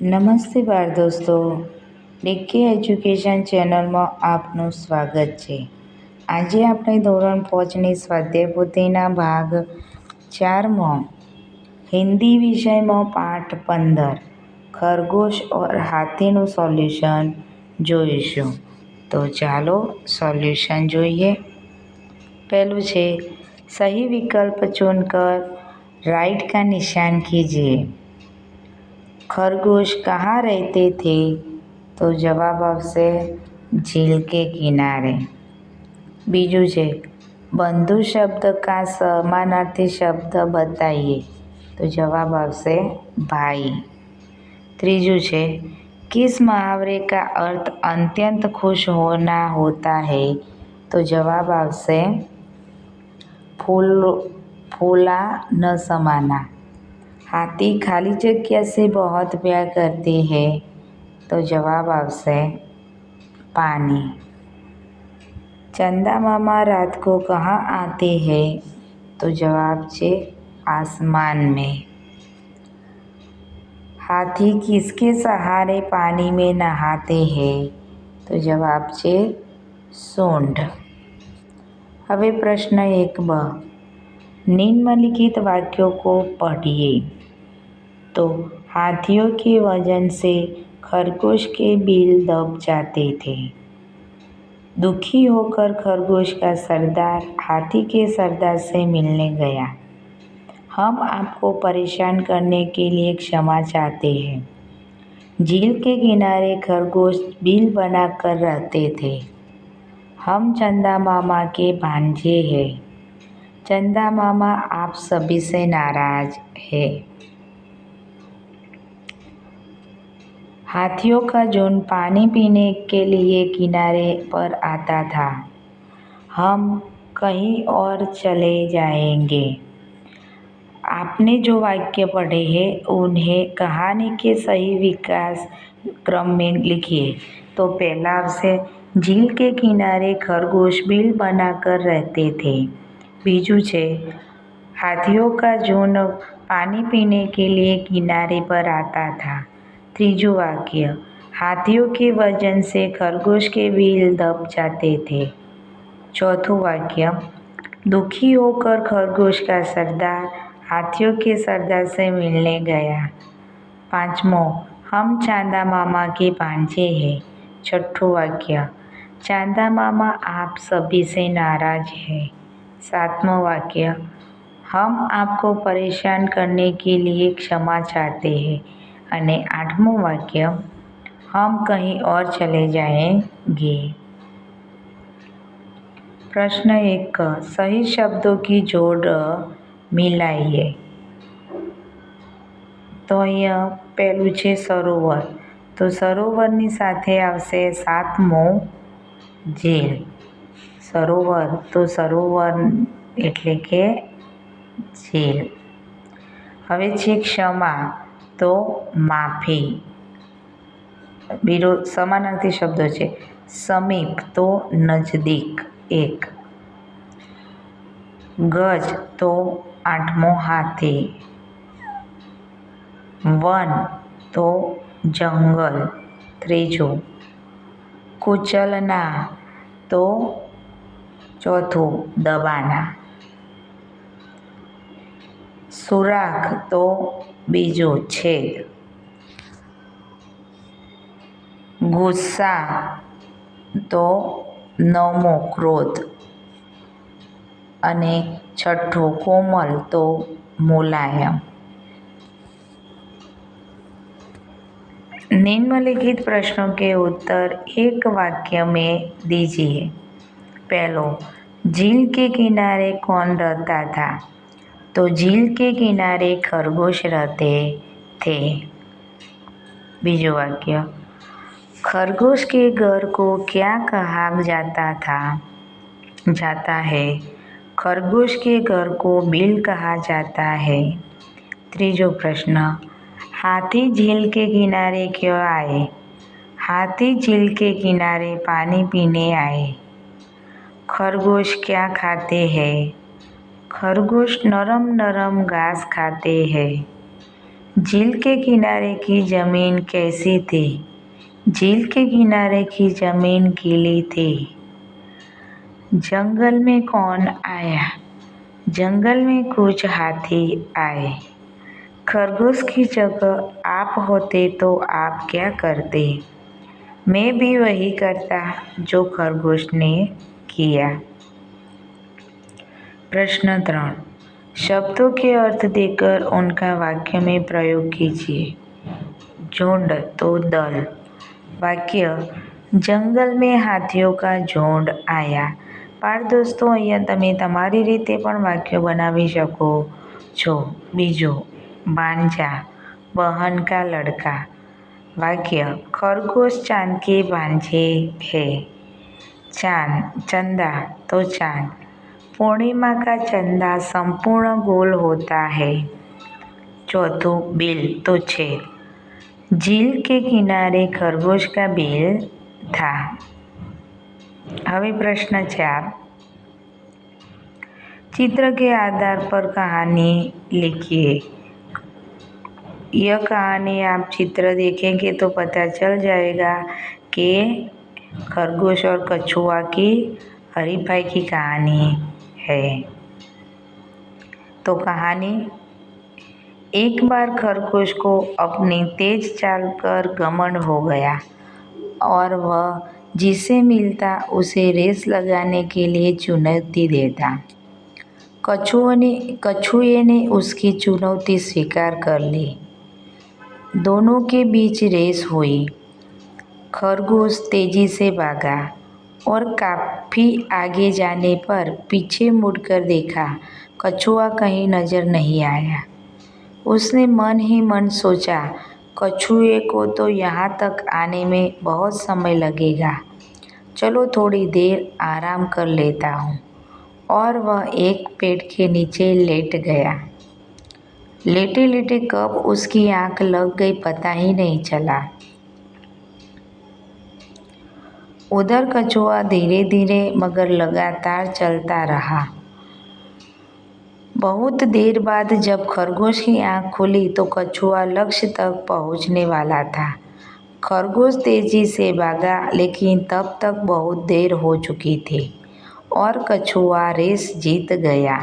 નમસ્તે બાળ દોસ્તો, ડીકે એજ્યુકેશન ચેનલમાં આપનું સ્વાગત છે. આજે આપણે ધોરણ 5ની સ્વાધ્યાય પોથીના ભાગ 4માં હિન્દી વિષયમાં પાઠ 15 ખરગોશ ઓર હાથીનું સોલ્યુશન જોઈશું. તો ચાલો સોલ્યુશન જોઈએ. પહેલું છે સही विकल्प चुनकर राइट का निशान कीजिए. खरगोश कहाँ रहते थे? तो जवाब આવશે झील के किनारे. બીજું છે बंधु शब्द का समानार्थी शब्द बताइए. तो जवाब આવશે भाई. ત્રીજું છે किस मुहावरे का अर्थ अत्यंत खुश होना होता है? तो जवाब આવશે फूला न समाना. हाथी खाली जगह से बहुत प्यार करते हैं. तो जवाब આવશે पानी. चंदा मामा रात को कहाँ आते हैं? तो जवाब છે आसमान में. हाथी किसके सहारे पानी में नहाते हैं? तो जवाब છે सूंड. હવે પ્રશ્ન 1ब निम्नलिखित वाक्यों को पढ़िए. तो हाथियों के वजन से खरगोश के बिल दब जाते थे. दुखी होकर खरगोश का सरदार हाथी के सरदार से मिलने गया. हम आपको परेशान करने के लिए क्षमा चाहते हैं. झील के किनारे खरगोश बिल बनाकर रहते थे. हम चंदा मामा के भांजे हैं. चंदा मामा आप सभी से नाराज है. हाथियों का झुंड पानी पीने के लिए किनारे पर आता था. हम कहीं और चले जाएंगे. आपने जो वाक्य पढ़े हैं उन्हें कहानी के सही विकास क्रम में लिखिए. तो पहला આવશે झील के किनारे खरगोश बिल बनाकर रहते थे. बीजू છે हाथियों का झुंड पानी पीने के लिए किनारे पर आता था. तीजू वाक्य हाथियों के वजन से खरगोश के बिल दब जाते थे. चौथुं वाक्य दुखी होकर खरगोश का सरदार हाथियों के सरदार से मिलने गया. पांचमो हम चांदा मामा के भांजे हैं. छठ्ठुं वाक्य चांदा मामा आप सभी से नाराज है. सातवां वाक्य हम आपको परेशान करने के लिए क्षमा चाहते हैं. અને આઠમું વાક્ય हम कहीं और चले जाएंगे. प्रश्न 1 सही शब्दों की जोड़ मिलाइए. તો અહીંયા પહેલું છે સરોવર. તો સરોવરની સાથે આવશે સાતમો झील. સરોવર તો સરોવર એટલે કે झील. હવે છે ક્ષમા તો માફી. બીજો સમાનાર્થી શબ્દો છે સમીપ તો નજદીક એક. ગજ તો આઠમો હાથી. વન તો જંગલ ત્રીજું. કુચલના તો ચોથું દબાના. સુરાખ તો બીજું છેદ. ગુસ્સા તો નવમો ક્રોધ. અને છઠ્ઠું કોમલ તો मुलायम. निम्नलिखित प्रश्नों के उत्तर एक वाक्य में दीजिए. पहलो झील के किनारे कौन रहता था? तो झील के किनारे खरगोश रहते थे. बीजो वाक्य खरगोश के घर को क्या कहा जाता है? खरगोश के घर को बिल कहा जाता है. तीजो प्रश्न हाथी झील के किनारे क्यों आए? हाथी झील के किनारे पानी पीने आए. खरगोश क्या खाते हैं? खरगोश नरम नरम घास खाते हैं. झील के किनारे की जमीन कैसी थी? झील के किनारे की जमीन गीली थी। जंगल में कौन आया? जंगल में कुछ हाथी आए। खरगोश की जगह आप होते तो आप क्या करते? मैं भी वही करता जो खरगोश ने किया। प्रश्न 3, शब्दों के अर्थ देकर उनका वाक्य में प्रयोग कीजिए। झुंड तो दल। वाक्य, जंगल में हाथियों का ઝુંડ આયા। બાળ દોસ્તો, અહીંયા તમે તમારી રીતે પણ વાક્ય બનાવી શકો છો। બીજો, ભાંજા, બहन का लड़का। वाक्य, खरगोश चांद के भांजे है। चांद, चंदा तो चांद। पूर्णिमा का चंदा संपूर्ण गोल होता है। चौथों, बिल तो छेद। झील के किनारे खरगोश का बिल था। હવે પ્રશ્ન 4, चित्र के आधार पर कहानी लिखिए। यह कहानी आप चित्र देखेंगे तो पता चल जाएगा कि खरगोश और कछुआ की हरीफाई की कहानी है। तो कहानी, एक बार खरगोश को अपनी तेज चाल कर घमंड हो गया और वह जिसे मिलता उसे रेस लगाने के लिए चुनौती देता। कछुए ने उसकी चुनौती स्वीकार कर ली। दोनों के बीच रेस हुई। खरगोश तेजी से भागा और काफ़ी आगे जाने पर पीछे मुड़कर देखा, कछुआ कहीं नजर नहीं आया। उसने मन ही मन सोचा, कछुए को तो यहाँ तक आने में बहुत समय लगेगा, चलो थोड़ी देर आराम कर लेता हूँ। और वह एक पेड़ के नीचे लेट गया। लेटे लेटे कब उसकी आंख लग गई पता ही नहीं चला। उधर कछुआ धीरे धीरे मगर लगातार चलता रहा। बहुत देर बाद जब खरगोश की आंख खुली तो कछुआ लक्ष्य तक पहुंचने वाला था। खरगोश तेजी से भागा, लेकिन तब तक बहुत देर हो चुकी थी और कछुआ रेस जीत गया।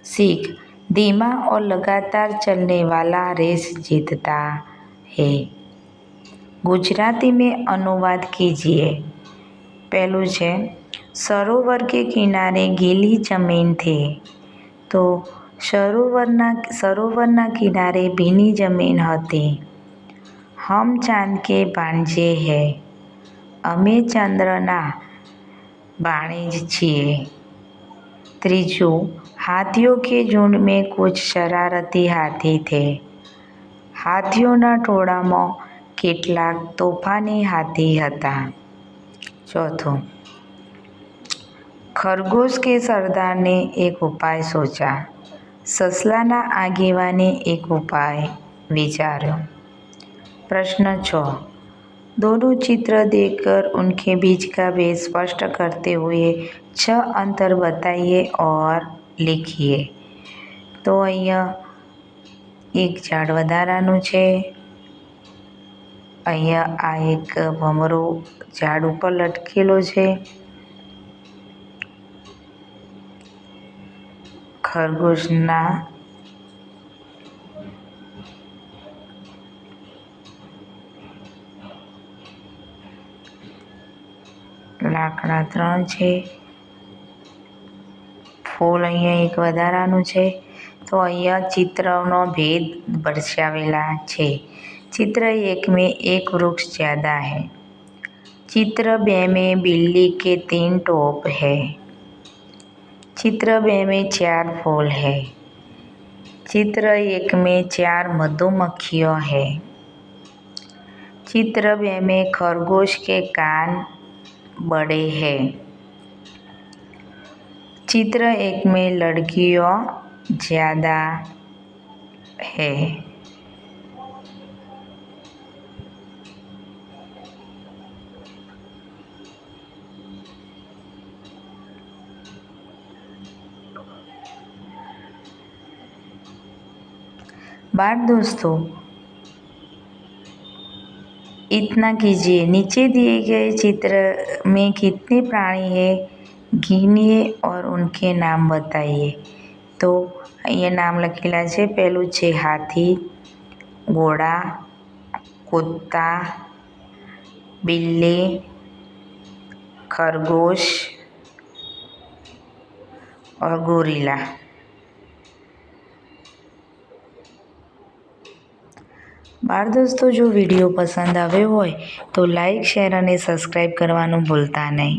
सीख, धीमा और लगातार चलने वाला रेस जीतता है। गुजराती में अनुवाद कीजिए। पहलू है, सरोवर के किनारे गीली जमीन थी। तो સરોવરના કિનારે ભીની જમીન હતી। હમ ચાંદ કે ભાંજે હે। અમે ચંદ્રના ભાણેજ છીએ। ત્રીજું, હાથીઓ કે ઝુંડ में कुछ शरारती हाथी थे। હાથીઓના ટોળામાં કેટલાક તોફાની હાથી હતા। चौथों, खरगोश के सरदार ने एक उपाय सोचा। ससलाना आगेवाने एक उपाय विचार्यो। प्रश्न 6, दोनों चित्र देखकर उनके बीच का भेद स्पष्ट करते हुए 6 अंतर बताइए और लिखिए। तो અહીંયા એક ઝાડ વધારાનું છે। અહીંયા આ એક ભમરો ઝાડ ઉપર લટકેલો છે। ખરગોશના લાકડા 3 છે। ફૂલ અહીંયા એક વધારાનું છે। તો અહીંયા चित्रों भेद दर्शावेला છે। चित्र 1 में एक वृक्ष ज़्यादा है। चित्र 2 में बिल्ली के 3 टोप है। चित्र 2 में 4 फूल है। चित्र 1 में 4 मधुमक्खियों है। चित्र 2 में खरगोश के कान बड़े हैं। चित्र 1 में लड़कियों ज़्यादा है। बाल दोस्तों, इतना कीजिए, नीचे दिए गए चित्र में कितने प्राणी हैं गिनिए और उनके नाम बताइए। तो અહીંયા નામ લખેલા છે. પહેલું છે હાથી, ઘોડા, કૂતા, બિલ્લી, खरगोश और गोरिल्ला. બાળ દોસ્તો, જો વિડીયો પસંદ આવ્યો હોય તો લાઈક, શેર અને સબસ્ક્રાઈબ કરવાનું ભૂલતા નહીં.